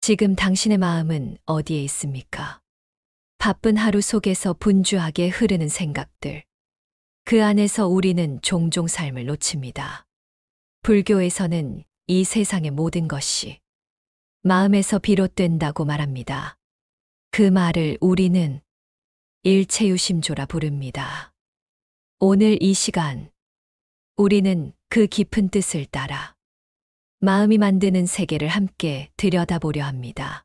지금 당신의 마음은 어디에 있습니까? 바쁜 하루 속에서 분주하게 흐르는 생각들. 그 안에서 우리는 종종 삶을 놓칩니다. 불교에서는 이 세상의 모든 것이 마음에서 비롯된다고 말합니다. 그 말을 우리는 일체유심조라 부릅니다. 오늘 이 시간, 우리는 그 깊은 뜻을 따라 마음이 만드는 세계를 함께 들여다보려 합니다.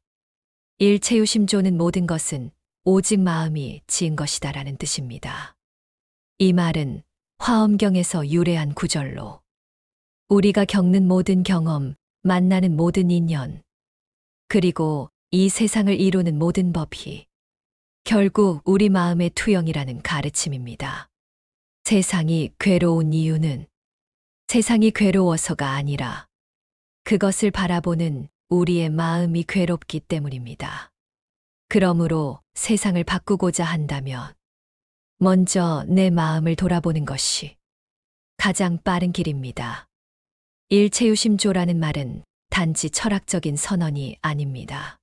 일체유심조는 모든 것은 오직 마음이 지은 것이다라는 뜻입니다. 이 말은 화엄경에서 유래한 구절로 우리가 겪는 모든 경험, 만나는 모든 인연, 그리고 이 세상을 이루는 모든 법이 결국 우리 마음의 투영이라는 가르침입니다. 세상이 괴로운 이유는 세상이 괴로워서가 아니라 그것을 바라보는 우리의 마음이 괴롭기 때문입니다. 그러므로 세상을 바꾸고자 한다면 먼저 내 마음을 돌아보는 것이 가장 빠른 길입니다. 일체유심조라는 말은 단지 철학적인 선언이 아닙니다.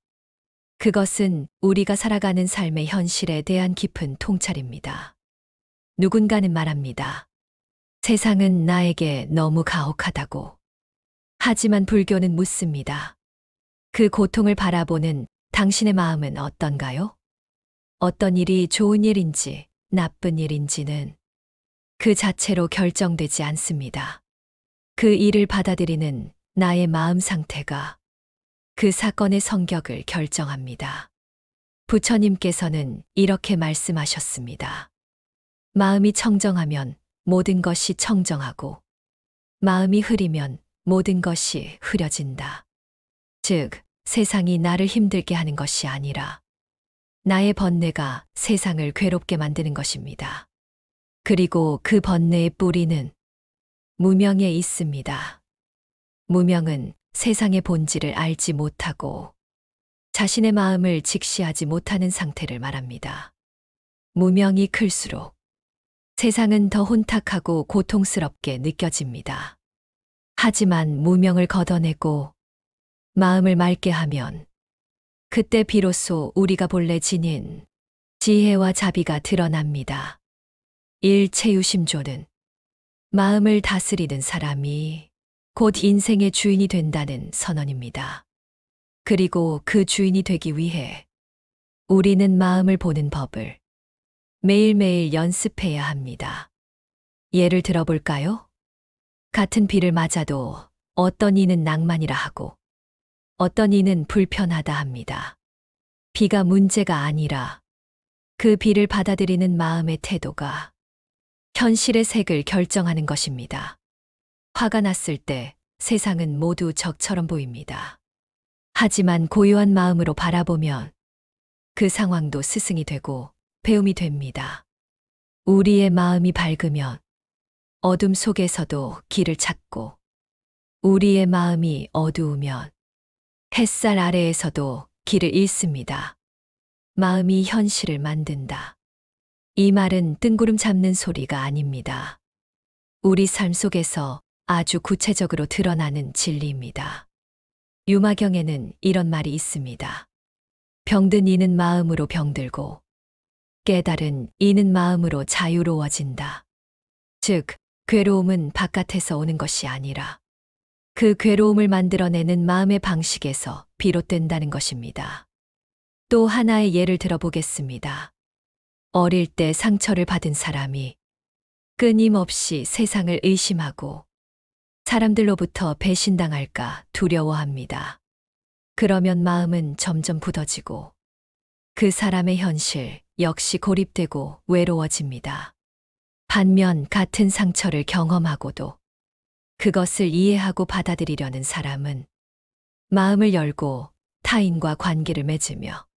그것은 우리가 살아가는 삶의 현실에 대한 깊은 통찰입니다. 누군가는 말합니다. 세상은 나에게 너무 가혹하다고. 하지만 불교는 묻습니다. 그 고통을 바라보는 당신의 마음은 어떤가요? 어떤 일이 좋은 일인지 나쁜 일인지는 그 자체로 결정되지 않습니다. 그 일을 받아들이는 나의 마음 상태가 그 사건의 성격을 결정합니다. 부처님께서는 이렇게 말씀하셨습니다. 마음이 청정하면 모든 것이 청정하고 마음이 흐리면 모든 것이 흐려진다. 즉, 세상이 나를 힘들게 하는 것이 아니라 나의 번뇌가 세상을 괴롭게 만드는 것입니다. 그리고 그 번뇌의 뿌리는 무명에 있습니다. 무명은 세상의 본질을 알지 못하고 자신의 마음을 직시하지 못하는 상태를 말합니다. 무명이 클수록 세상은 더 혼탁하고 고통스럽게 느껴집니다. 하지만 무명을 걷어내고 마음을 맑게 하면 그때 비로소 우리가 본래 지닌 지혜와 자비가 드러납니다. 일체유심조는 마음을 다스리는 사람이 곧 인생의 주인이 된다는 선언입니다. 그리고 그 주인이 되기 위해 우리는 마음을 보는 법을 매일매일 연습해야 합니다. 예를 들어볼까요? 같은 비를 맞아도 어떤 이는 낭만이라 하고 어떤 이는 불편하다 합니다. 비가 문제가 아니라 그 비를 받아들이는 마음의 태도가 현실의 색을 결정하는 것입니다. 화가 났을 때 세상은 모두 적처럼 보입니다. 하지만 고요한 마음으로 바라보면 그 상황도 스승이 되고 배움이 됩니다. 우리의 마음이 밝으면 어둠 속에서도 길을 찾고 우리의 마음이 어두우면 햇살 아래에서도 길을 잃습니다. 마음이 현실을 만든다. 이 말은 뜬구름 잡는 소리가 아닙니다. 우리 삶 속에서 아주 구체적으로 드러나는 진리입니다. 유마경에는 이런 말이 있습니다. 병든 이는 마음으로 병들고 깨달은 이는 마음으로 자유로워진다. 즉, 괴로움은 바깥에서 오는 것이 아니라 그 괴로움을 만들어내는 마음의 방식에서 비롯된다는 것입니다. 또 하나의 예를 들어보겠습니다. 어릴 때 상처를 받은 사람이 끊임없이 세상을 의심하고 사람들로부터 배신당할까 두려워합니다. 그러면 마음은 점점 굳어지고 그 사람의 현실 역시 고립되고 외로워집니다. 반면 같은 상처를 경험하고도 그것을 이해하고 받아들이려는 사람은 마음을 열고 타인과 관계를 맺으며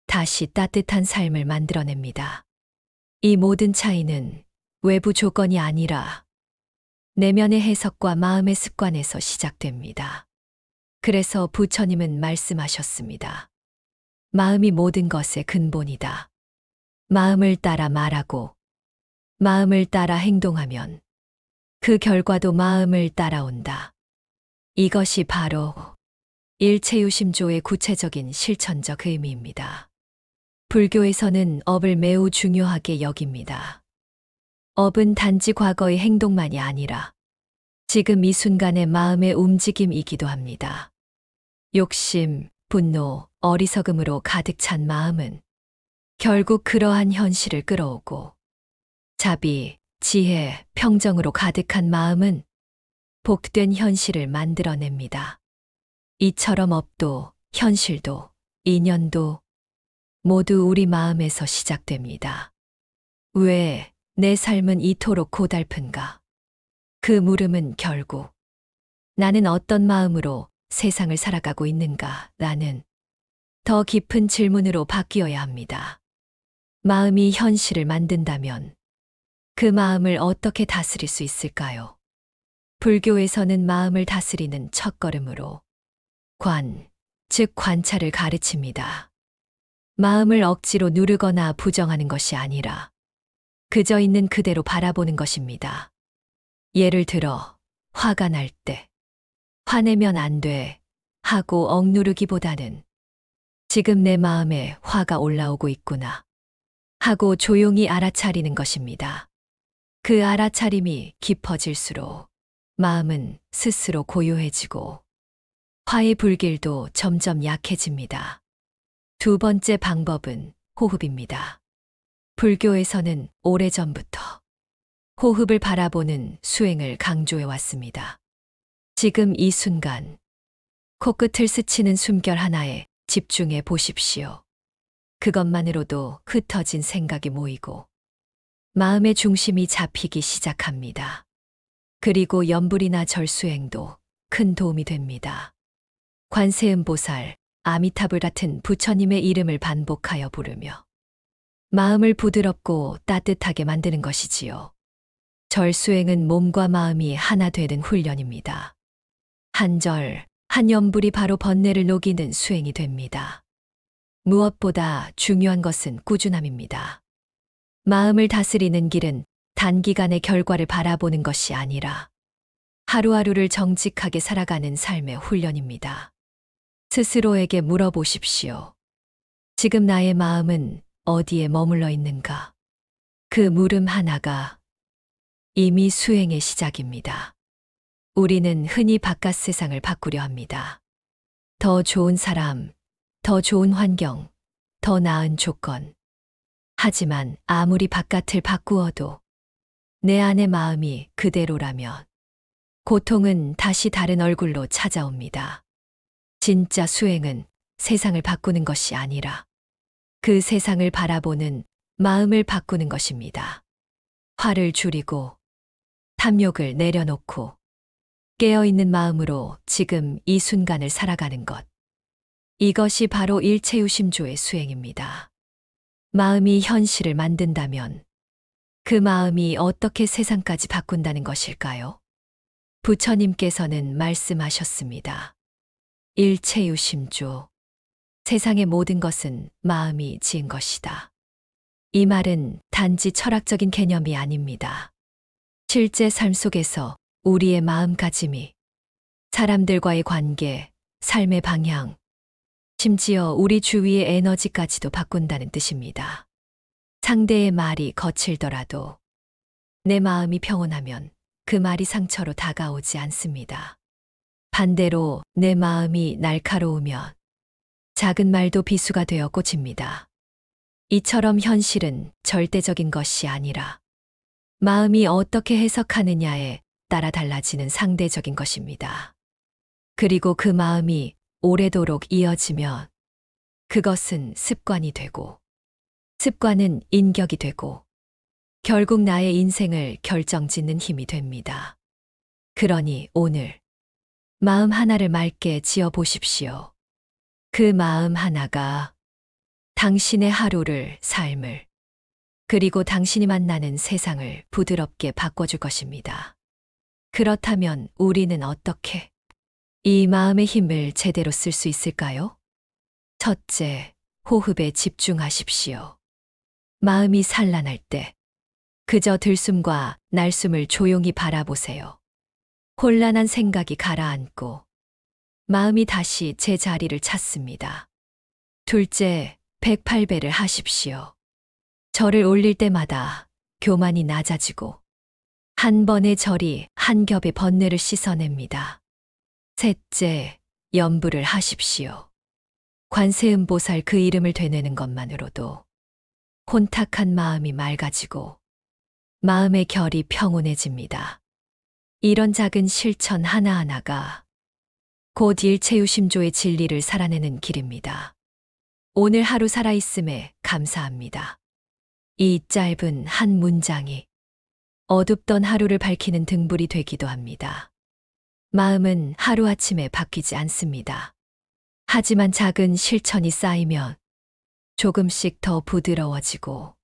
다시 따뜻한 삶을 만들어냅니다. 이 모든 차이는 외부 조건이 아니라 내면의 해석과 마음의 습관에서 시작됩니다. 그래서 부처님은 말씀하셨습니다. 마음이 모든 것의 근본이다. 마음을 따라 말하고 마음을 따라 행동하면 그 결과도 마음을 따라온다. 이것이 바로 일체유심조의 구체적인 실천적 의미입니다. 불교에서는 업을 매우 중요하게 여깁니다. 업은 단지 과거의 행동만이 아니라 지금 이 순간의 마음의 움직임이기도 합니다. 욕심, 분노, 어리석음으로 가득 찬 마음은 결국 그러한 현실을 끌어오고, 자비, 지혜, 평정으로 가득한 마음은 복된 현실을 만들어냅니다. 이처럼 업도, 현실도, 인연도 모두 우리 마음에서 시작됩니다. 왜 내 삶은 이토록 고달픈가? 그 물음은 결국 나는 어떤 마음으로 세상을 살아가고 있는가? 라는 더 깊은 질문으로 바뀌어야 합니다. 마음이 현실을 만든다면 그 마음을 어떻게 다스릴 수 있을까요? 불교에서는 마음을 다스리는 첫걸음으로 관, 즉 관찰을 가르칩니다. 마음을 억지로 누르거나 부정하는 것이 아니라 그저 있는 그대로 바라보는 것입니다. 예를 들어, 화가 날 때, 화내면 안 돼 하고 억누르기보다는 지금 내 마음에 화가 올라오고 있구나 하고 조용히 알아차리는 것입니다. 그 알아차림이 깊어질수록 마음은 스스로 고요해지고 화의 불길도 점점 약해집니다. 두 번째 방법은 호흡입니다. 불교에서는 오래전부터 호흡을 바라보는 수행을 강조해 왔습니다. 지금 이 순간 코끝을 스치는 숨결 하나에 집중해 보십시오. 그것만으로도 흩어진 생각이 모이고 마음의 중심이 잡히기 시작합니다. 그리고 염불이나 절수행도 큰 도움이 됩니다. 관세음보살, 아미타불 같은 부처님의 이름을 반복하여 부르며 마음을 부드럽고 따뜻하게 만드는 것이지요. 절수행은 몸과 마음이 하나 되는 훈련입니다. 한 절, 한 염불이 바로 번뇌를 녹이는 수행이 됩니다. 무엇보다 중요한 것은 꾸준함입니다. 마음을 다스리는 길은 단기간의 결과를 바라보는 것이 아니라 하루하루를 정직하게 살아가는 삶의 훈련입니다. 스스로에게 물어보십시오. 지금 나의 마음은 어디에 머물러 있는가? 그 물음 하나가 이미 수행의 시작입니다. 우리는 흔히 바깥 세상을 바꾸려 합니다. 더 좋은 사람, 더 좋은 환경, 더 나은 조건. 하지만 아무리 바깥을 바꾸어도 내 안의 마음이 그대로라면 고통은 다시 다른 얼굴로 찾아옵니다. 진짜 수행은 세상을 바꾸는 것이 아니라 그 세상을 바라보는 마음을 바꾸는 것입니다. 화를 줄이고 탐욕을 내려놓고 깨어있는 마음으로 지금 이 순간을 살아가는 것. 이것이 바로 일체유심조의 수행입니다. 마음이 현실을 만든다면 그 마음이 어떻게 세상까지 바꾼다는 것일까요? 부처님께서는 말씀하셨습니다. 일체유심조. 세상의 모든 것은 마음이 지은 것이다. 이 말은 단지 철학적인 개념이 아닙니다. 실제 삶 속에서 우리의 마음가짐이 사람들과의 관계, 삶의 방향, 심지어 우리 주위의 에너지까지도 바꾼다는 뜻입니다. 상대의 말이 거칠더라도 내 마음이 평온하면 그 말이 상처로 다가오지 않습니다. 반대로 내 마음이 날카로우면 작은 말도 비수가 되어 꽂힙니다. 이처럼 현실은 절대적인 것이 아니라 마음이 어떻게 해석하느냐에 따라 달라지는 상대적인 것입니다. 그리고 그 마음이 오래도록 이어지면 그것은 습관이 되고 습관은 인격이 되고 결국 나의 인생을 결정짓는 힘이 됩니다. 그러니 오늘 마음 하나를 맑게 지어 보십시오. 그 마음 하나가 당신의 하루를, 삶을, 그리고 당신이 만나는 세상을 부드럽게 바꿔줄 것입니다. 그렇다면 우리는 어떻게 이 마음의 힘을 제대로 쓸 수 있을까요? 첫째, 호흡에 집중하십시오. 마음이 산란할 때 그저 들숨과 날숨을 조용히 바라보세요. 혼란한 생각이 가라앉고 마음이 다시 제 자리를 찾습니다. 둘째, 108배를 하십시오. 절을 올릴 때마다 교만이 낮아지고 한 번의 절이 한 겹의 번뇌를 씻어냅니다. 셋째, 염불을 하십시오. 관세음보살 그 이름을 되뇌는 것만으로도 혼탁한 마음이 맑아지고 마음의 결이 평온해집니다. 이런 작은 실천 하나하나가 곧 일체유심조의 진리를 살아내는 길입니다. 오늘 하루 살아있음에 감사합니다. 이 짧은 한 문장이 어둡던 하루를 밝히는 등불이 되기도 합니다. 마음은 하루아침에 바뀌지 않습니다. 하지만 작은 실천이 쌓이면 조금씩 더 부드러워지고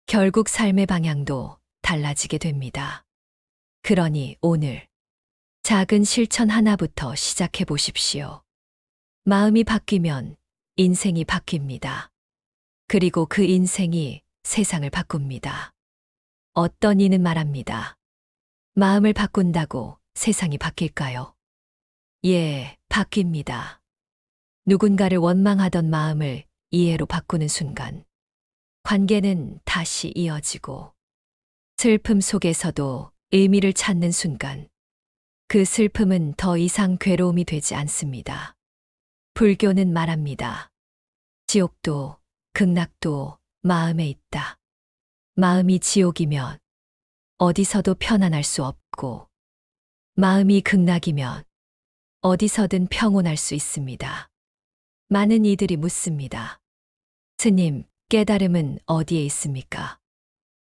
결국 삶의 방향도 달라지게 됩니다. 그러니 오늘 작은 실천 하나부터 시작해 보십시오. 마음이 바뀌면 인생이 바뀝니다. 그리고 그 인생이 세상을 바꿉니다. 어떤 이는 말합니다. 마음을 바꾼다고 세상이 바뀔까요? 예, 바뀝니다. 누군가를 원망하던 마음을 이해로 바꾸는 순간 관계는 다시 이어지고 슬픔 속에서도 의미를 찾는 순간 그 슬픔은 더 이상 괴로움이 되지 않습니다. 불교는 말합니다. 지옥도 극락도 마음에 있다. 마음이 지옥이면 어디서도 편안할 수 없고 마음이 극락이면 어디서든 평온할 수 있습니다. 많은 이들이 묻습니다. 스님, 깨달음은 어디에 있습니까?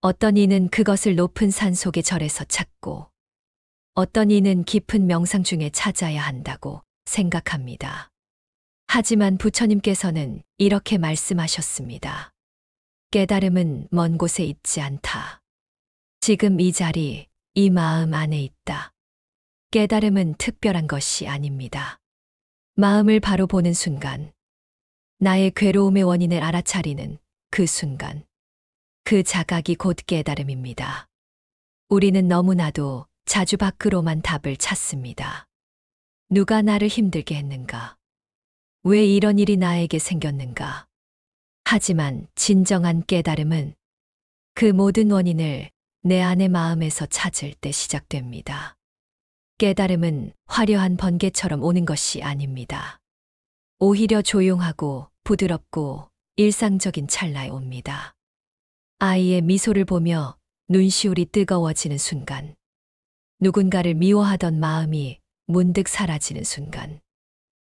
어떤 이는 그것을 높은 산 속의 절에서 찾고 어떤 이는 깊은 명상 중에 찾아야 한다고 생각합니다. 하지만 부처님께서는 이렇게 말씀하셨습니다. 깨달음은 먼 곳에 있지 않다. 지금 이 자리, 이 마음 안에 있다. 깨달음은 특별한 것이 아닙니다. 마음을 바로 보는 순간, 나의 괴로움의 원인을 알아차리는 그 순간, 그 자각이 곧 깨달음입니다. 우리는 너무나도 자주 밖으로만 답을 찾습니다. 누가 나를 힘들게 했는가? 왜 이런 일이 나에게 생겼는가? 하지만 진정한 깨달음은 그 모든 원인을 내 안의 마음에서 찾을 때 시작됩니다. 깨달음은 화려한 번개처럼 오는 것이 아닙니다. 오히려 조용하고 부드럽고 일상적인 찰나에 옵니다. 아이의 미소를 보며 눈시울이 뜨거워지는 순간, 누군가를 미워하던 마음이 문득 사라지는 순간,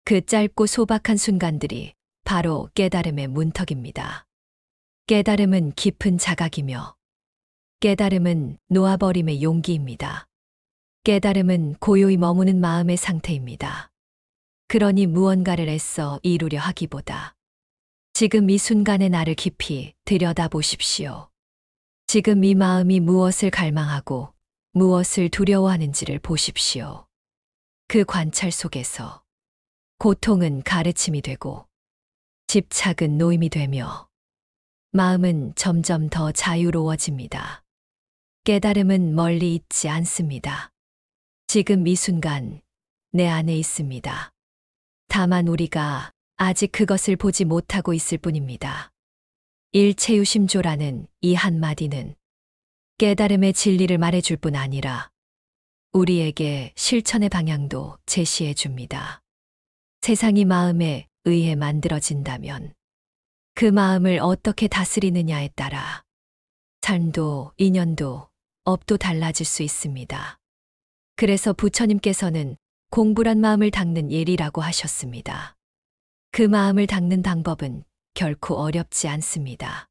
그 짧고 소박한 순간들이 바로 깨달음의 문턱입니다. 깨달음은 깊은 자각이며, 깨달음은 놓아버림의 용기입니다. 깨달음은 고요히 머무는 마음의 상태입니다. 그러니 무언가를 애써 이루려 하기보다 지금 이 순간의 나를 깊이 들여다보십시오. 지금 이 마음이 무엇을 갈망하고 무엇을 두려워하는지를 보십시오. 그 관찰 속에서 고통은 가르침이 되고 집착은 노임이 되며 마음은 점점 더 자유로워집니다. 깨달음은 멀리 있지 않습니다. 지금 이 순간 내 안에 있습니다. 다만 우리가 아직 그것을 보지 못하고 있을 뿐입니다. 일체유심조라는 이 한마디는 깨달음의 진리를 말해줄 뿐 아니라 우리에게 실천의 방향도 제시해 줍니다. 세상이 마음에 의해 만들어진다면 그 마음을 어떻게 다스리느냐에 따라 삶도 인연도 업도 달라질 수 있습니다. 그래서 부처님께서는 공부란 마음을 닦는 일이라고 하셨습니다. 그 마음을 닦는 방법은 결코 어렵지 않습니다.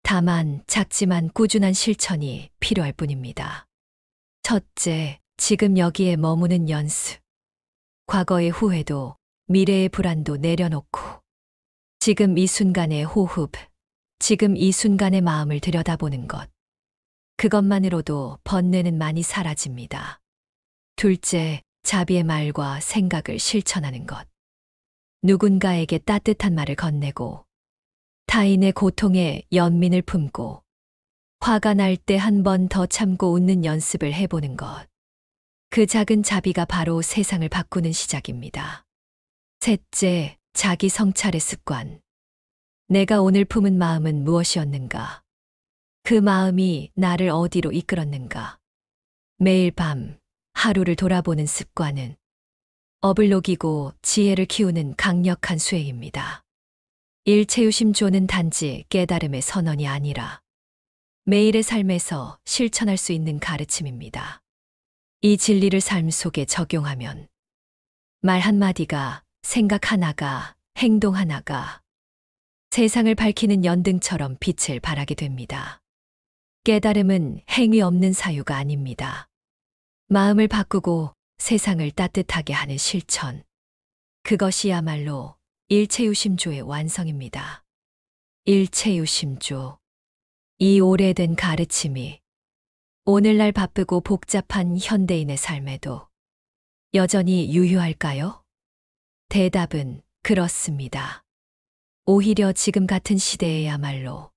다만 작지만 꾸준한 실천이 필요할 뿐입니다. 첫째, 지금 여기에 머무는 연습. 과거의 후회도 미래의 불안도 내려놓고 지금 이 순간의 호흡, 지금 이 순간의 마음을 들여다보는 것. 그것만으로도 번뇌는 많이 사라집니다. 둘째, 자비의 말과 생각을 실천하는 것. 누군가에게 따뜻한 말을 건네고 타인의 고통에 연민을 품고 화가 날 때 한 번 더 참고 웃는 연습을 해보는 것. 그 작은 자비가 바로 세상을 바꾸는 시작입니다. 셋째, 자기 성찰의 습관. 내가 오늘 품은 마음은 무엇이었는가? 그 마음이 나를 어디로 이끌었는가? 매일 밤 하루를 돌아보는 습관은 업을 녹이고 지혜를 키우는 강력한 수행입니다. 일체유심조는 단지 깨달음의 선언이 아니라 매일의 삶에서 실천할 수 있는 가르침입니다. 이 진리를 삶 속에 적용하면 말 한마디가, 생각 하나가, 행동 하나가 세상을 밝히는 연등처럼 빛을 발하게 됩니다. 깨달음은 행위 없는 사유가 아닙니다. 마음을 바꾸고 세상을 따뜻하게 하는 실천. 그것이야말로 일체유심조의 완성입니다. 일체유심조. 이 오래된 가르침이 오늘날 바쁘고 복잡한 현대인의 삶에도 여전히 유효할까요? 대답은 그렇습니다. 오히려 지금 같은 시대에야말로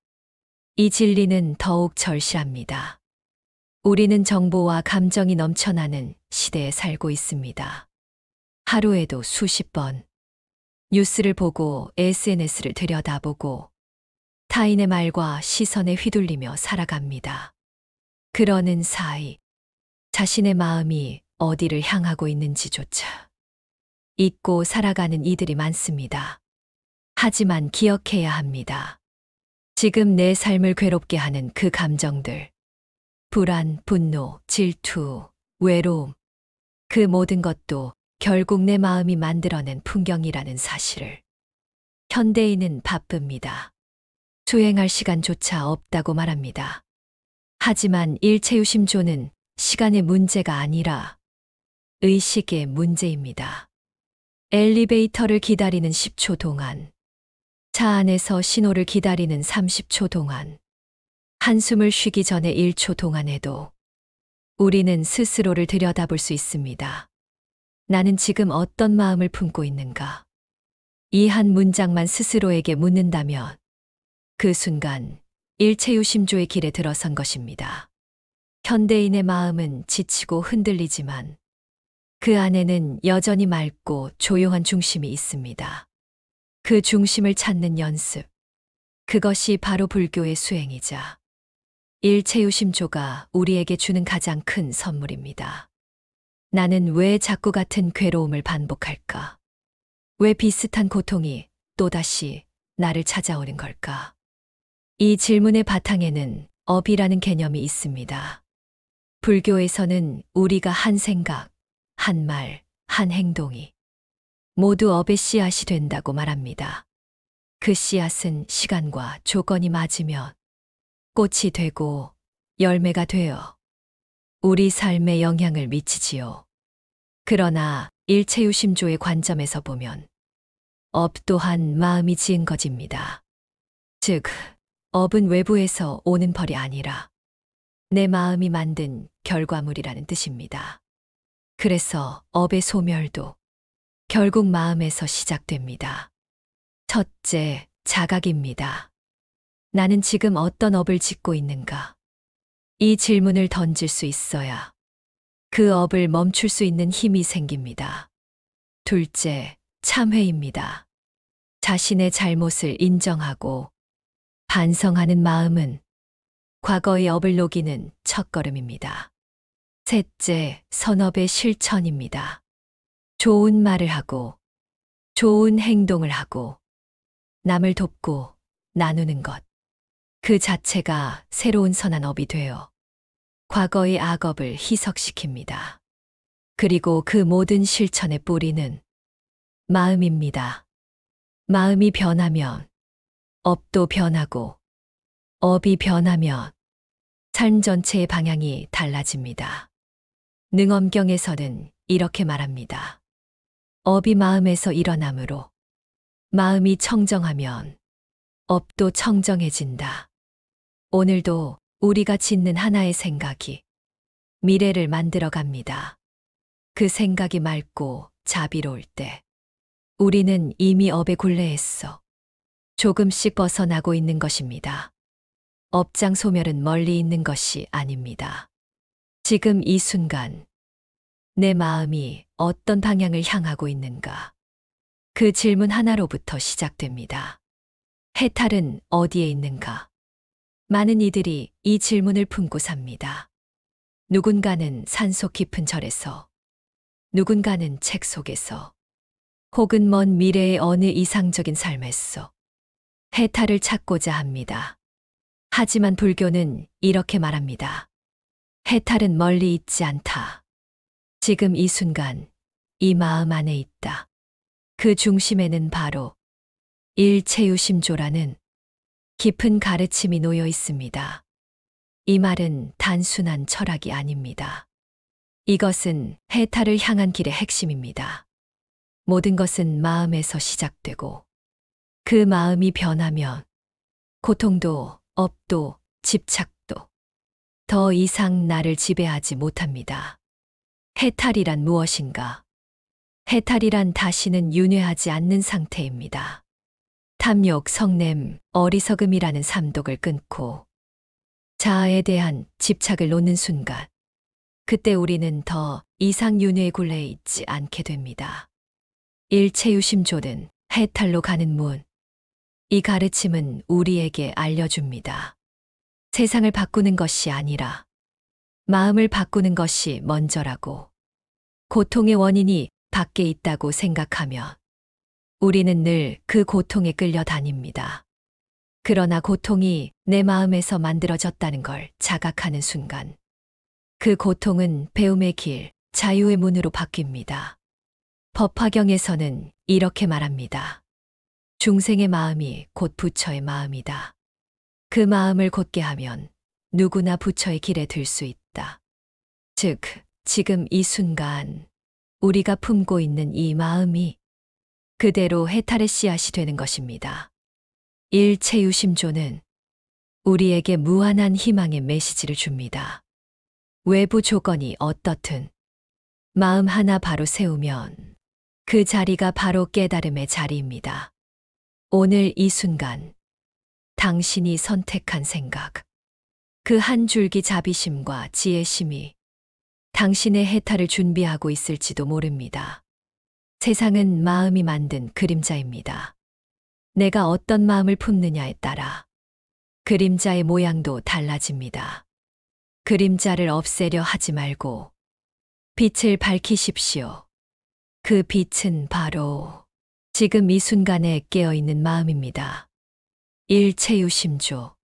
이 진리는 더욱 절실합니다. 우리는 정보와 감정이 넘쳐나는 시대에 살고 있습니다. 하루에도 수십 번 뉴스를 보고 SNS를 들여다보고 타인의 말과 시선에 휘둘리며 살아갑니다. 그러는 사이 자신의 마음이 어디를 향하고 있는지조차 잊고 살아가는 이들이 많습니다. 하지만 기억해야 합니다. 지금 내 삶을 괴롭게 하는 그 감정들, 불안, 분노, 질투, 외로움, 그 모든 것도 결국 내 마음이 만들어낸 풍경이라는 사실을 현대인은 바쁩니다. 수행할 시간조차 없다고 말합니다. 하지만 일체유심조는 시간의 문제가 아니라 의식의 문제입니다. 엘리베이터를 기다리는 10초 동안, 차 안에서 신호를 기다리는 30초 동안, 한숨을 쉬기 전에 1초 동안에도 우리는 스스로를 들여다볼 수 있습니다. 나는 지금 어떤 마음을 품고 있는가? 이 한 문장만 스스로에게 묻는다면 그 순간 일체유심조의 길에 들어선 것입니다. 현대인의 마음은 지치고 흔들리지만 그 안에는 여전히 맑고 조용한 중심이 있습니다. 그 중심을 찾는 연습. 그것이 바로 불교의 수행이자 일체유심조가 우리에게 주는 가장 큰 선물입니다. 나는 왜 자꾸 같은 괴로움을 반복할까? 왜 비슷한 고통이 또다시 나를 찾아오는 걸까? 이 질문의 바탕에는 업이라는 개념이 있습니다. 불교에서는 우리가 한 생각, 한 말, 한 행동이 모두 업의 씨앗이 된다고 말합니다. 그 씨앗은 시간과 조건이 맞으면 꽃이 되고 열매가 되어 우리 삶에 영향을 미치지요. 그러나 일체유심조의 관점에서 보면 업 또한 마음이 지은 것입니다. 즉, 업은 외부에서 오는 벌이 아니라 내 마음이 만든 결과물이라는 뜻입니다. 그래서 업의 소멸도 결국 마음에서 시작됩니다. 첫째, 자각입니다. 나는 지금 어떤 업을 짓고 있는가? 이 질문을 던질 수 있어야 그 업을 멈출 수 있는 힘이 생깁니다. 둘째, 참회입니다. 자신의 잘못을 인정하고 반성하는 마음은 과거의 업을 녹이는 첫걸음입니다. 셋째, 선업의 실천입니다. 좋은 말을 하고, 좋은 행동을 하고, 남을 돕고 나누는 것. 그 자체가 새로운 선한 업이 되어 과거의 악업을 희석시킵니다. 그리고 그 모든 실천의 뿌리는 마음입니다. 마음이 변하면 업도 변하고, 업이 변하면 삶 전체의 방향이 달라집니다. 능엄경에서는 이렇게 말합니다. 업이 마음에서 일어나므로 마음이 청정하면 업도 청정해진다. 오늘도 우리가 짓는 하나의 생각이 미래를 만들어 갑니다. 그 생각이 맑고 자비로울 때 우리는 이미 업의 굴레에서 조금씩 벗어나고 있는 것입니다. 업장 소멸은 멀리 있는 것이 아닙니다. 지금 이 순간 내 마음이 어떤 방향을 향하고 있는가? 그 질문 하나로부터 시작됩니다. 해탈은 어디에 있는가? 많은 이들이 이 질문을 품고 삽니다. 누군가는 산속 깊은 절에서, 누군가는 책 속에서, 혹은 먼 미래의 어느 이상적인 삶에서 해탈을 찾고자 합니다. 하지만 불교는 이렇게 말합니다. 해탈은 멀리 있지 않다. 지금 이 순간, 이 마음 안에 있다. 그 중심에는 바로 일체유심조라는 깊은 가르침이 놓여 있습니다. 이 말은 단순한 철학이 아닙니다. 이것은 해탈을 향한 길의 핵심입니다. 모든 것은 마음에서 시작되고 그 마음이 변하면 고통도, 업도, 집착도 더 이상 나를 지배하지 못합니다. 해탈이란 무엇인가? 해탈이란 다시는 윤회하지 않는 상태입니다. 탐욕, 성냄, 어리석음이라는 삼독을 끊고 자아에 대한 집착을 놓는 순간, 그때 우리는 더 이상 윤회의 굴레에 있지 않게 됩니다. 일체유심조는 해탈로 가는 문. 이 가르침은 우리에게 알려줍니다. 세상을 바꾸는 것이 아니라 마음을 바꾸는 것이 먼저라고. 고통의 원인이 밖에 있다고 생각하면 우리는 늘 그 고통에 끌려다닙니다. 그러나 고통이 내 마음에서 만들어졌다는 걸 자각하는 순간, 그 고통은 배움의 길, 자유의 문으로 바뀝니다. 법화경에서는 이렇게 말합니다. 중생의 마음이 곧 부처의 마음이다. 그 마음을 곧게 하면 누구나 부처의 길에 들 수 있다. 즉, 지금 이 순간 우리가 품고 있는 이 마음이 그대로 해탈의 씨앗이 되는 것입니다. 일체유심조는 우리에게 무한한 희망의 메시지를 줍니다. 외부 조건이 어떻든 마음 하나 바로 세우면 그 자리가 바로 깨달음의 자리입니다. 오늘 이 순간 당신이 선택한 생각, 그 한 줄기 자비심과 지혜심이 당신의 해탈을 준비하고 있을지도 모릅니다. 세상은 마음이 만든 그림자입니다. 내가 어떤 마음을 품느냐에 따라 그림자의 모양도 달라집니다. 그림자를 없애려 하지 말고 빛을 밝히십시오. 그 빛은 바로 지금 이 순간에 깨어있는 마음입니다. 일체유심조.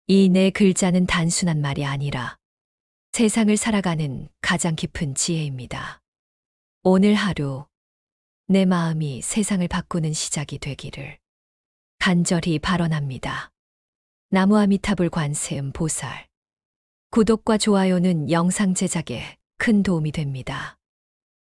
이 네 글자는 단순한 말이 아니라 세상을 살아가는 가장 깊은 지혜입니다. 오늘 하루 내 마음이 세상을 바꾸는 시작이 되기를 간절히 발언합니다. 나무아미타불 관세음 보살. 구독과 좋아요는 영상 제작에 큰 도움이 됩니다.